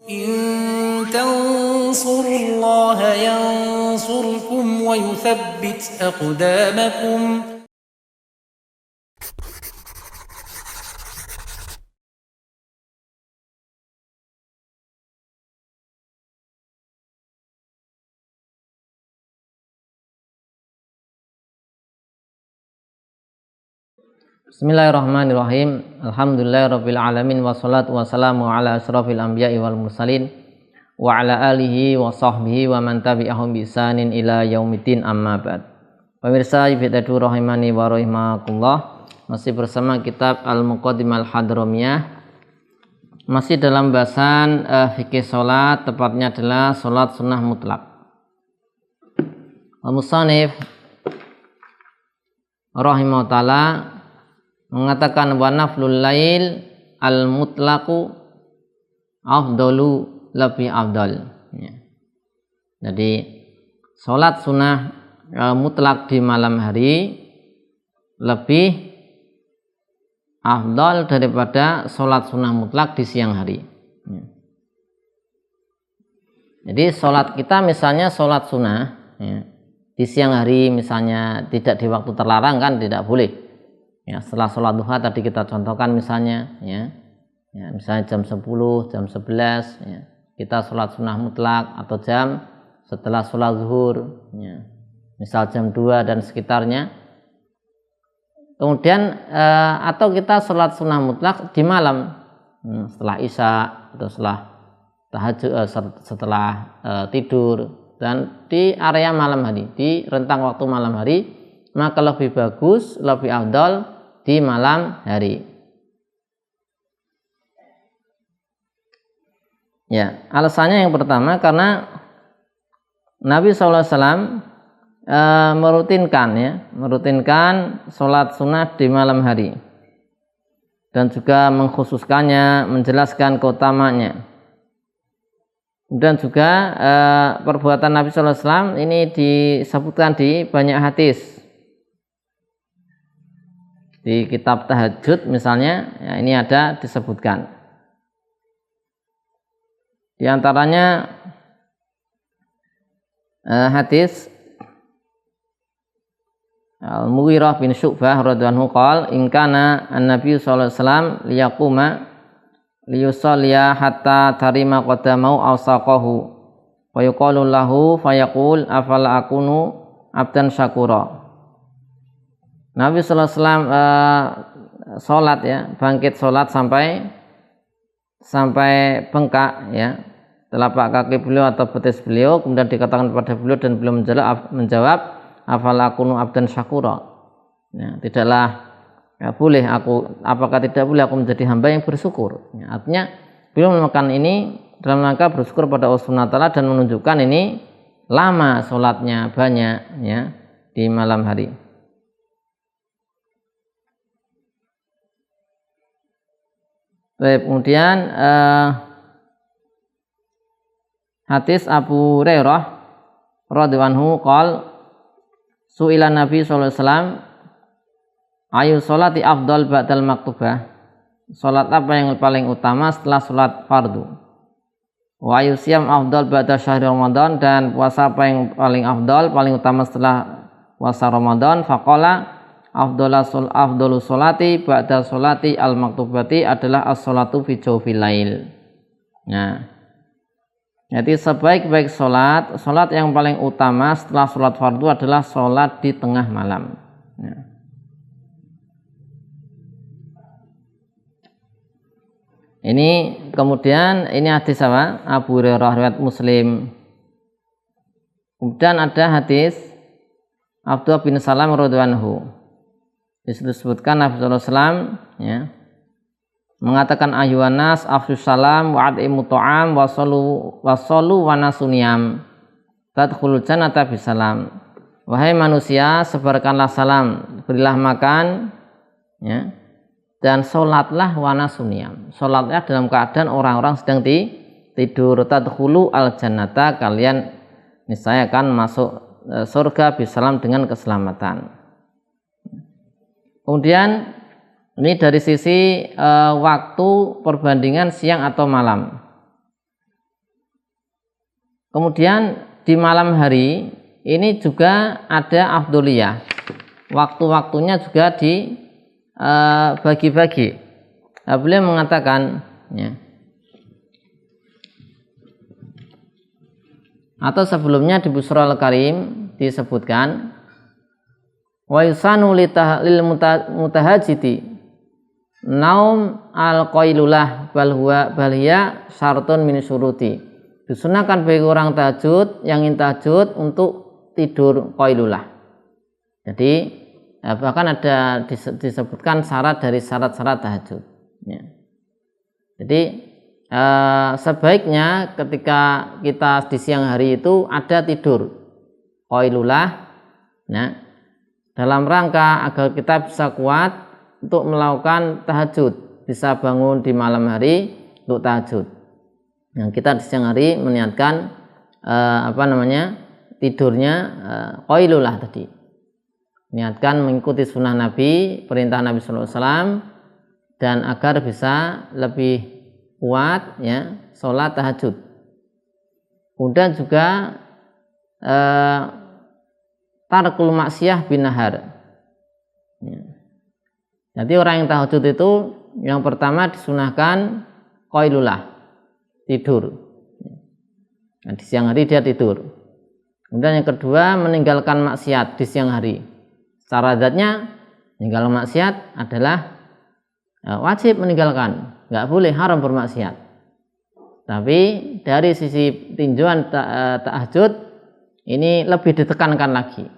إن تنصروا الله ينصركم ويثبت أقدامكم. Bismillahirrahmanirrahim. Alhamdulillahirabbil alamin wassalatu wassalamu ala asyrafil anbiya'i wal mursalin wa ala alihi wa sahbihi wa man tabi'ahum bi ihsanin ila yaumiddin, amma ba'd. Pemirsa Ibadatu rahimani wa rahimakumullah, masih bersama kitab Al-Muqaddimah Al-Hadramiyah, masih dalam bahasan fikih salat, tepatnya adalah salat sunnah mutlak. Al-Musannif rahimahullah ta'ala mengatakan wa naflul lail al mutlaqu afdalu, lebih afdal, ya. Jadi salat sunnah mutlak di malam hari lebih afdal daripada salat sunnah mutlak di siang hari, ya. Jadi salat kita misalnya salat sunnah, ya, di siang hari misalnya tidak di waktu terlarang, kan tidak boleh. Ya, setelah sholat duha tadi kita contohkan misalnya, ya misalnya jam 10, jam 11, ya, kita sholat sunnah mutlak, atau jam setelah sholat zuhur, ya, misal jam 2 dan sekitarnya. Kemudian atau kita sholat sunnah mutlak di malam, setelah isya atau setelah tahajud, setelah tidur, dan di area malam hari, di rentang waktu malam hari, maka lebih bagus, lebih afdal di malam hari. Ya, alasannya yang pertama karena Nabi SAW merutinkan sholat sunnah di malam hari, dan juga mengkhususkannya, menjelaskan keutamanya. Dan juga perbuatan Nabi SAW ini disebutkan di banyak hadis. Di kitab tahajud misalnya, ya, ini ada disebutkan. Di antaranya hadis Al-Mughirah bin Syu'bah radhiyallahu anhu qala in kana an-nabiy sallallahu alaihi wasallam liyaquma liyusalliya hatta tarima qadamau aw saqahu wa yuqalu lahu fayaqul afala akunu abdan syakura. Nabi sallallahu alaihi wasallam salat, ya, bangkit salat sampai bengkak, ya, telapak kaki beliau atau betis beliau, kemudian dikatakan kepada beliau dan beliau menjawab afala akunu abdan syakura. Ya, tidaklah, ya, boleh aku, apakah tidak boleh aku menjadi hamba yang bersyukur. Ya, artinya beliau melakukan ini dalam rangka bersyukur pada Allah Subhanahu wa taala dan menunjukkan ini lama salatnya, banyak, ya, di malam hari. Baik, kemudian hadis Abu Hurairah radhiyallahu anhu qala su'ila Nabi sallallahu alaihi wasallam ayu sholati afdal ba'dal maktubah, salat apa yang paling utama setelah salat fardu, wa ayu siyam afdal ba'da syahr Ramadan, dan puasa apa yang paling afdal, paling utama setelah puasa Ramadan. Faqala afdalu sholati ba'da sholati al-maktubati adalah as-sholatu fi jawfil lail. Nah, jadi sebaik-baik sholat yang paling utama setelah sholat fardu adalah sholat di tengah malam. Nah, ini kemudian ini hadis apa? Abu Hurairah riwayat Muslim. Kemudian ada hadis Abdullah bin Salam radhiyallahu anhu. Disebutkan Nabi sallallahu alaihi wasallam, ya, mengatakan ayyuhan nas afshus salam wa at'imu ta'am wa sallu wa nasuniyam tadkhulul jannata bisalam. Wahai manusia, sebarkanlah salam, berilah makan, ya, dan salatlah wa nasuniyam. Salatlah dalam keadaan orang-orang sedang tidur. Tadkhulu al jannata, kalian niscaya akan masuk surga bisalam, dengan keselamatan. Kemudian ini dari sisi waktu perbandingan siang atau malam. Kemudian di malam hari ini juga ada afdoliyah, waktu-waktunya juga dibagi-bagi. Beliau mengatakan ya, atau sebelumnya di Busra Al-Karim disebutkan wa yusanu lil mutahajjiti naum al-qailulah bal hiya syartun min syuruti. Disunahkan bagi orang tahajud yang ingin tahajud untuk tidur qailulah. Jadi bahkan ada disebutkan syarat dari syarat-syarat tahajud ya. Jadi sebaiknya ketika kita di siang hari itu ada tidur qailulah ya, dalam rangka agar kita bisa kuat untuk melakukan tahajud, bisa bangun di malam hari untuk tahajud. Yang kita di siang hari meniatkan tidurnya qailulah tadi, niatkan mengikuti sunnah Nabi, perintah Nabi SAW, dan agar bisa lebih kuat ya sholat tahajud. Kemudian juga tarkul maksiyah bin nahar ya. Jadi orang yang tahajud itu yang pertama disunahkan qailulah, tidur nah, di siang hari dia tidur. Kemudian yang kedua meninggalkan maksiat di siang hari. Secara zatnya meninggalkan maksiat adalah wajib meninggalkan, nggak boleh, haram bermaksiat. Tapi dari sisi tinjauan tahajud ini lebih ditekankan lagi.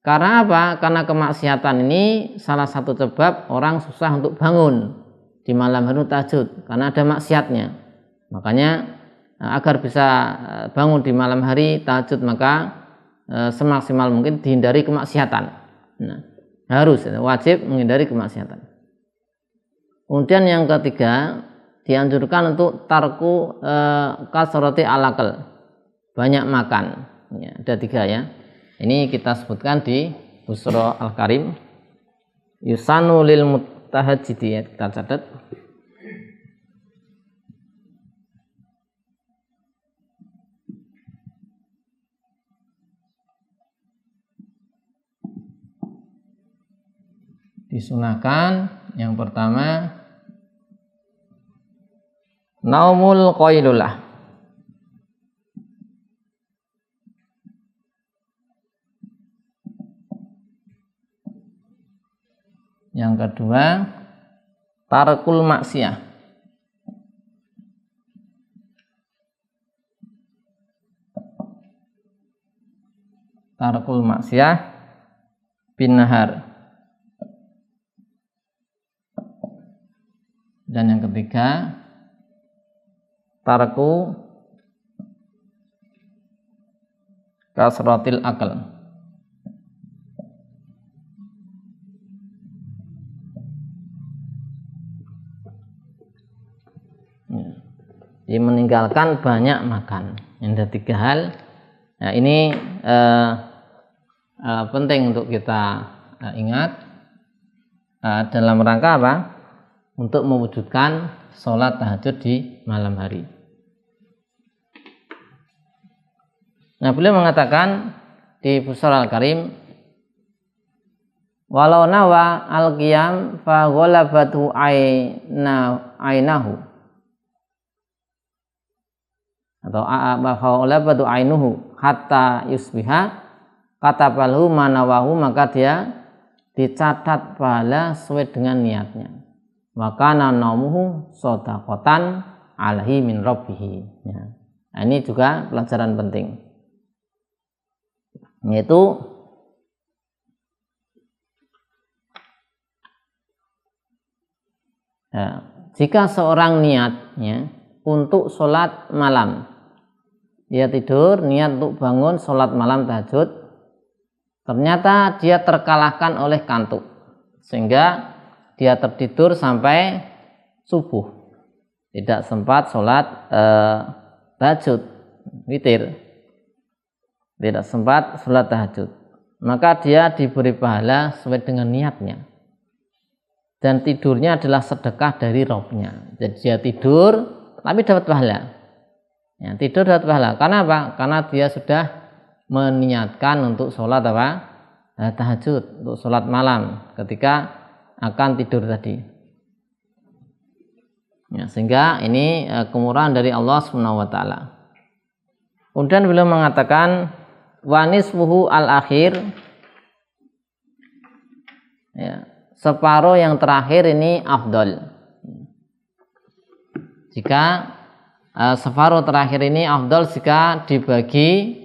Karena apa? Karena kemaksiatan ini salah satu sebab orang susah untuk bangun di malam hari tahajud karena ada maksiatnya. Makanya agar bisa bangun di malam hari tahajud maka semaksimal mungkin dihindari kemaksiatan. Nah, harus wajib menghindari kemaksiatan. Kemudian yang ketiga dianjurkan untuk tarku kasrati alakal, banyak makan ya, ada 3 ya. Ini kita sebutkan di Busra Al-Karim yusanu lil mutahajjidi ya, kita catat. Disunahkan yang pertama naumul qailulah, yang kedua tarkul maksiyah, bin nahar, dan yang ketiga tarku kasratil akal. Jadi meninggalkan banyak makan. Yang ada 3 hal. Nah, ini penting untuk kita ingat dalam rangka apa? Untuk mewujudkan sholat tahajud di malam hari. Nah, beliau mengatakan di Busra Al-Karim walau nawa al-qiyam fa ghalabatu ainahu atau ghalabatu ainuhu hatta yusbiha katabalhu manawahu, maka dia dicatat pahala sesuai dengan niatnya. Wa kana naumuhu shadaqatan alaihi min rabbih. Ya. Nah, ini juga pelajaran penting. Yaitu jika seorang niatnya untuk sholat malam, dia tidur niat untuk bangun sholat malam tahajud, ternyata dia terkalahkan oleh kantuk sehingga dia tertidur sampai subuh, tidak sempat sholat tahajud witir, tidak sempat sholat tahajud, maka dia diberi pahala sesuai dengan niatnya, dan tidurnya adalah sedekah dari Rabbnya. Jadi dia tidur tapi dapat pahala. Ya, tidur dapat pahala. Karena apa? Karena dia sudah meniatkan untuk sholat apa? Tahajud, untuk sholat malam ketika akan tidur tadi. Ya, sehingga ini kemurahan dari Allah Subhanahu wa taala. Kemudian beliau mengatakan wanisfuhu al-akhir, ya, separuh yang terakhir ini afdol. Jika separuh terakhir ini afdol jika dibagi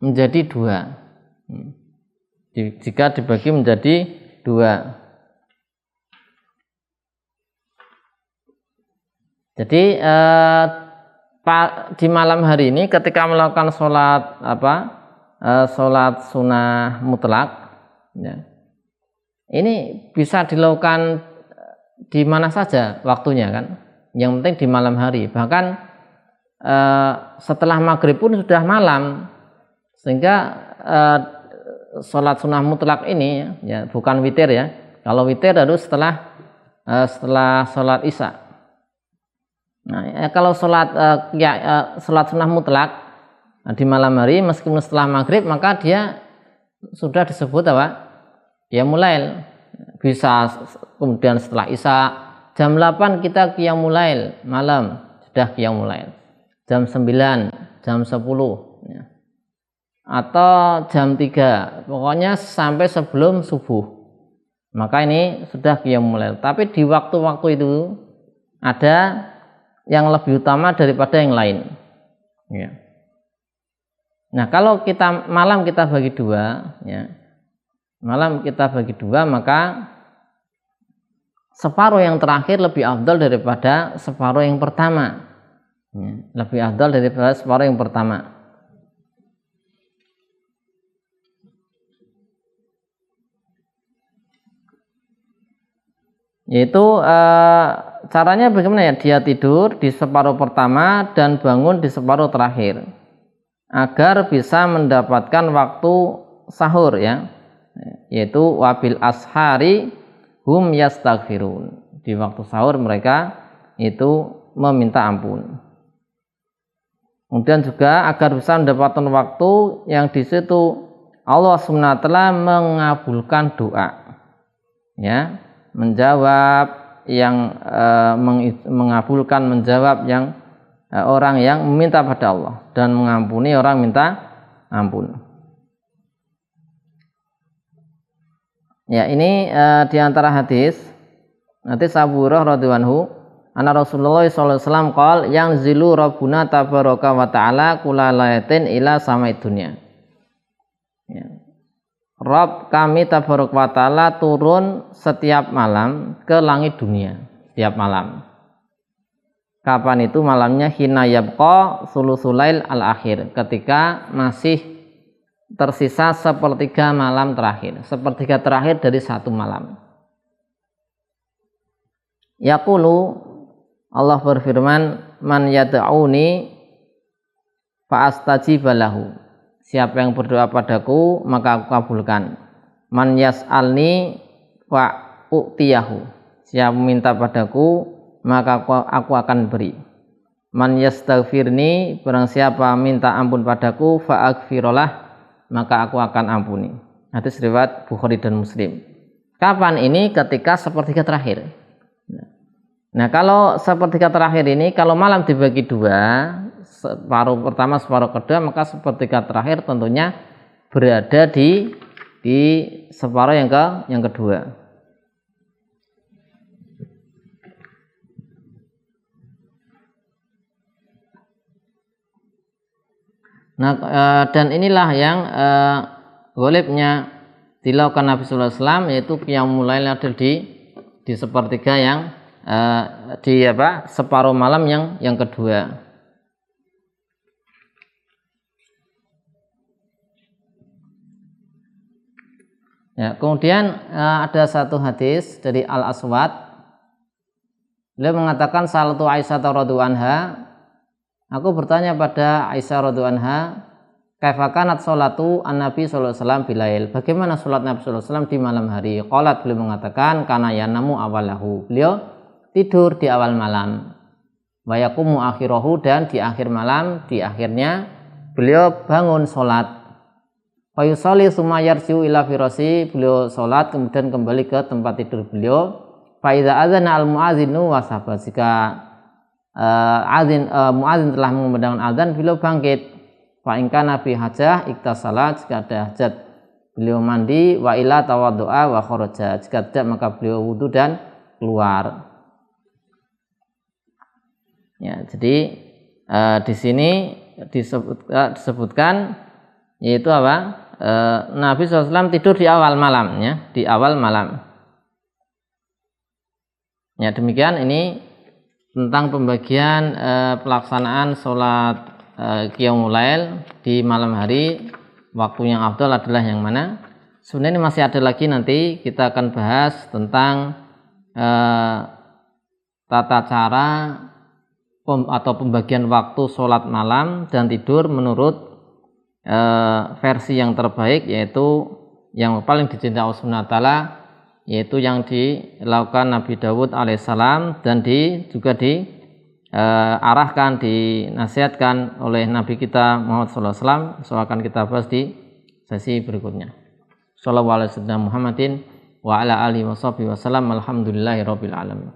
menjadi dua. Jika dibagi menjadi dua. Jadi di malam hari ini ketika melakukan sholat sholat sunnah mutlak, ya, ini bisa dilakukan di mana saja waktunya kan. Yang penting di malam hari. Bahkan setelah maghrib pun sudah malam, sehingga sholat sunnah mutlak ini ya bukan witir ya. Kalau witir harus setelah sholat isya. Nah, kalau sholat sunnah mutlak di malam hari meskipun setelah maghrib, maka dia sudah disebut apa? Ya mulai bisa kemudian setelah isya jam 8 kita qiyamul lail malam sudah qiyamul lail. Jam 9, jam 10 ya. Atau jam 3, pokoknya sampai sebelum subuh. Maka ini sudah qiyamul lail. Tapi di waktu-waktu itu ada yang lebih utama daripada yang lain. Ya. Nah, kalau malam kita bagi dua, ya, malam kita bagi dua, maka separuh yang terakhir lebih afdal daripada separuh yang pertama. Ya, lebih afdal daripada separuh yang pertama. Yaitu caranya bagaimana ya? Dia tidur di separuh pertama dan bangun di separuh terakhir agar bisa mendapatkan waktu sahur ya, yaitu wabil ashari hum yastaghfirun. Di waktu sahur mereka itu meminta ampun. Kemudian juga agar bisa mendapatkan waktu yang di situ Allah Subhanahu wa taala mengabulkan doa. Ya, menjawab yang mengabulkan, menjawab yang orang yang meminta pada Allah dan mengampuni orang minta ampun. Ya, ini di antara hadis Abu Hurairah radhiyallahu anhu, anna Rasulullah sallallahu alaihi wasallam qol yang zilu rabbuna tabaraka wa ta'ala kulalayatin ila samai dunya. Ya. Rabb kami tabaraka wa ta'ala turun setiap malam ke langit dunia, setiap malam. Kapan itu malamnya? Hina yabqa sulusulail al-akhir, ketika masih tersisa sepertiga malam terakhir, sepertiga terakhir dari satu malam. Yaqulu, Allah berfirman, man yad'uni fa astajib lahu. Siapa yang berdoa padaku maka aku kabulkan. Man yas'alni fa u'tiyahu. Siapa minta padaku maka aku akan beri. Man yastaghfirni, barang siapa minta ampun padaku fa aghfirullah, maka aku akan ampuni. Hadis riwayat Bukhari dan Muslim. Kapan ini? Ketika sepertiga terakhir. Nah, kalau sepertiga terakhir ini, kalau malam dibagi dua, separuh pertama, separuh kedua, maka sepertiga terakhir tentunya berada di separuh yang kedua. Nah, dan inilah yang ghalibnya dilakukan Nabi sallallahu alaihi wasallam, yaitu qiyamul lail ada di sepertiga yang separuh malam yang kedua. Ya, kemudian ada satu hadis dari Al-Aswad. Beliau mengatakan salatu Aisyah radhiyallahu anha, aku bertanya pada Aisyah radhiyallahu anha, kaifa kanat sholatu an-nabi sallallahu alaihi wasallam bilail, bagaimana salat Nabi sallallahu alaihi wasallam di malam hari? Qalat, beliau mengatakan kana yanamu awalahu, beliau tidur di awal malam. wa yaqumu akhirahu, dan di akhir malam, di akhirnya beliau bangun sholat. Fa yusalli tsumma yarji'u ila firasi, beliau sholat kemudian kembali ke tempat tidur beliau. Fa idza adzana al muadzinu wasaba, jika muadzin telah mengumandangkan azan, beliau bangkit. Fa in kana fi hajah iktasala, jika ada hajat beliau mandi, wa ila tawaddu'a wa kharaja, jika tidak maka beliau wudu dan keluar. Ya, jadi di sini disebutkan yaitu apa? Nabi SAW tidur di awal malam, ya, di awal malam. Ya, demikian ini tentang pembagian pelaksanaan sholat qiyamul lail di malam hari. Waktu yang afdal adalah yang mana? Sebenarnya masih ada lagi, nanti kita akan bahas tentang tata cara atau pembagian waktu sholat malam dan tidur menurut versi yang terbaik, yaitu yang paling dicintai Allah Subhanahu wa taala, yaitu yang dilakukan Nabi Dawud alaihissalam dan juga diarahkan, dinasihatkan oleh Nabi kita Muhammad SAW. So akan kita bahas di sesi berikutnya. Shallallahu alaihi wasallam Muhammadin wa ala alihi washabihi wasallam. Alhamdulillahirabbil alamin.